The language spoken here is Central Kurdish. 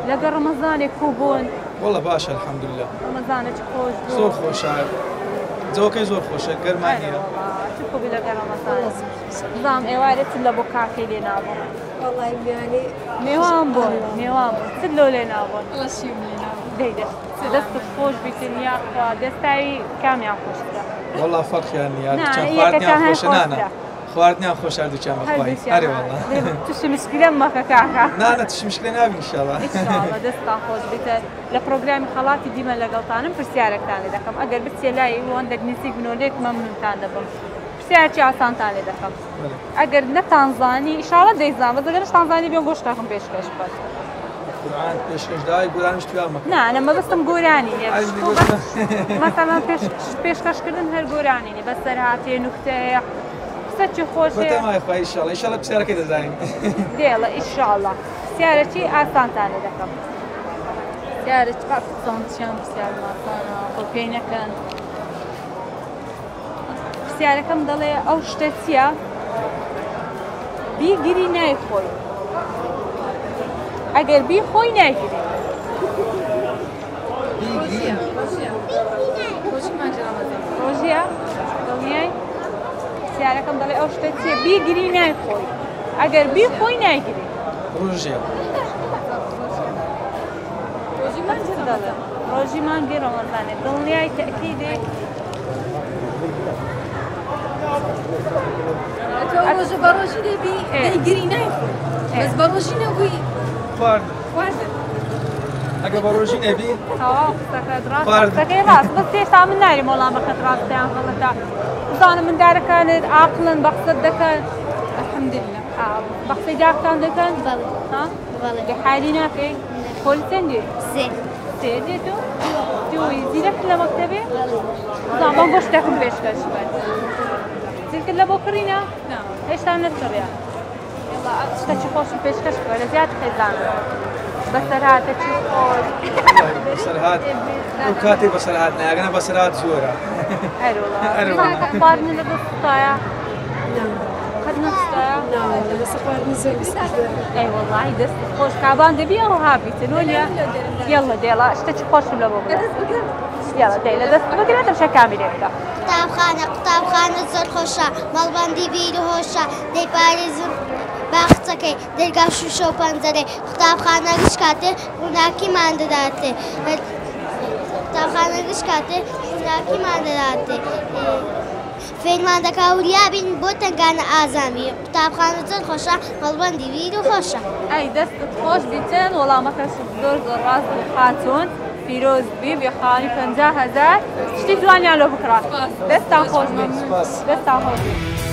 لەگە ڕەمەزانێک کوبوون والله باشە الحەمدولله ڕەمەزانێکی خۆش بوو زۆر خۆشە جەوەکەی زۆر خۆشە گەرمانیە چ کوبی لەگە ڕەمەزان زام ئێوارێت لە بۆ کاکەی لێ نابوون والله بیانی میوان بوون میوان بوون چ لۆ لێ نابوون والله شیم لێ نابوون دەیدەست دەستت خۆش بیتن یاخوا دەستایی کامیان خۆشترە والله فەرقیان نیە چەند خواردنیان خۆشە نانە خواردنیان خۆش هەردووچیان بەخوای هەرێ والله تووشی مشکلە مەکە کاکە نانە تووشی مشکلە نابی ئینشاءالله ئینشاءالله دەستان خۆش بیتە لە پرۆگرامی خەڵاتی دیمە لەگەڵتانم پرسیارێکتان لێ دەکەم ئەگەر بچێ لای ئەوان دەگنیسی بنۆلێک مەمنونتان دەبم پرسیارکی ئاسانتان لێ دەکەم ئەگەر نەتانزانی ئینشاءالله دەیزان بەس ئەگەر تانزانی بێن گۆشتاکم پێشکەش بەس قورآن پێشکەش دای گۆرانیش تویان مەکە نه مەبەستم گۆرانی نیە مەسەڵەن پێشکەشکردن هەر گۆرانی نیە بەس سەرهاتێ نوکتەیە قسەی خۆشێ بەتەمای خوای ئینشاءالله ئینشاءالله پرسیارەکەی دەزانین دێڵە ئینشاءالله پرسیارێکی ئاسانتان لێ دەکەم پرسیارێکی قسەڵچیان پرسیار ماسانە خۆ پێی نەکەن پرسیارەکەم دەڵێ ئەو شتە چییە بیگیری نایخۆی ئەگەر بیخۆی ناگیری ڕۆژیە دڵنیای پرسیارەکەم دەڵێ ئەو شتە چییە بیگیری نایخۆی ئەگەر بیخۆی ناگیری ڕۆژێ ڕۆژی مانگی ڕەمەزانێت دڵنیای تەکیدێک ڕۆژە بە ڕۆژی دەبی دەیگیری نایخۆی بەس بە ڕۆژی نەبووی خواردن ئەگە بە ڕۆژی نەبی قسەکەی ڕاست بەس هێشتا من ناری وەڵامەکەت ڕاستیان غەڵەتە بزانم مندارەکانت عاقڵن بە قسەت دەکەن الحەمدولله بە قسەی داکتان دەکەن بەڵێ حالی ناکەی خۆل چەندێ سێ دێت و دوی زیرەک لە مەکتەبێ بزان بەم بۆ شتێکم پێشکەش بن زیرکرد لە بۆ کڕینە هێشتا نەچڕیان شتێکی خۆشم پێشکەش بکە لە زیاد خێزانم بەسەرهاتێکی خۆش بەسەرهات ئەو کاتێک بەسەرهات نایگەنە بەسەرهات زۆرە هەروەڵا خواردنی لە دەستایە قەت نەستایە لەسە خواردنی زۆر ئەی وەڵڵاهی دەست خۆش کابان دەبی ئەو هابیتن وەلیە یەڵە دێڵە شتێکی خۆشم لە بۆ بگرە یاڵە دەی لە دەست بگرێتە شە کامیلێکە قوتابخانە زۆر خۆشە مەڵبەندی بیر و هۆشە دەیپارێزم باخچەکەی دەرگا شوشە و پەنجەرەی قوتابخانە گشت کاتێ ڕووناکیمان دەداتێ قوتابخانە گشت کاتێ ڕووناکیمان دەداتێ فێرمان دەکا وریابین بۆ تنگانە ئازامی قوتابخانە زۆر خۆشە مەڵبەندی بیر و خۆشە ئەی دەستت خۆش بیتن وەڵامەکەش زۆر زۆر ڕاست و خاتون پیرۆز بی بێخانی 50,000 شتی جوانیان لۆ بکڕات دەستان خۆش بێت دەستان خۆش بێت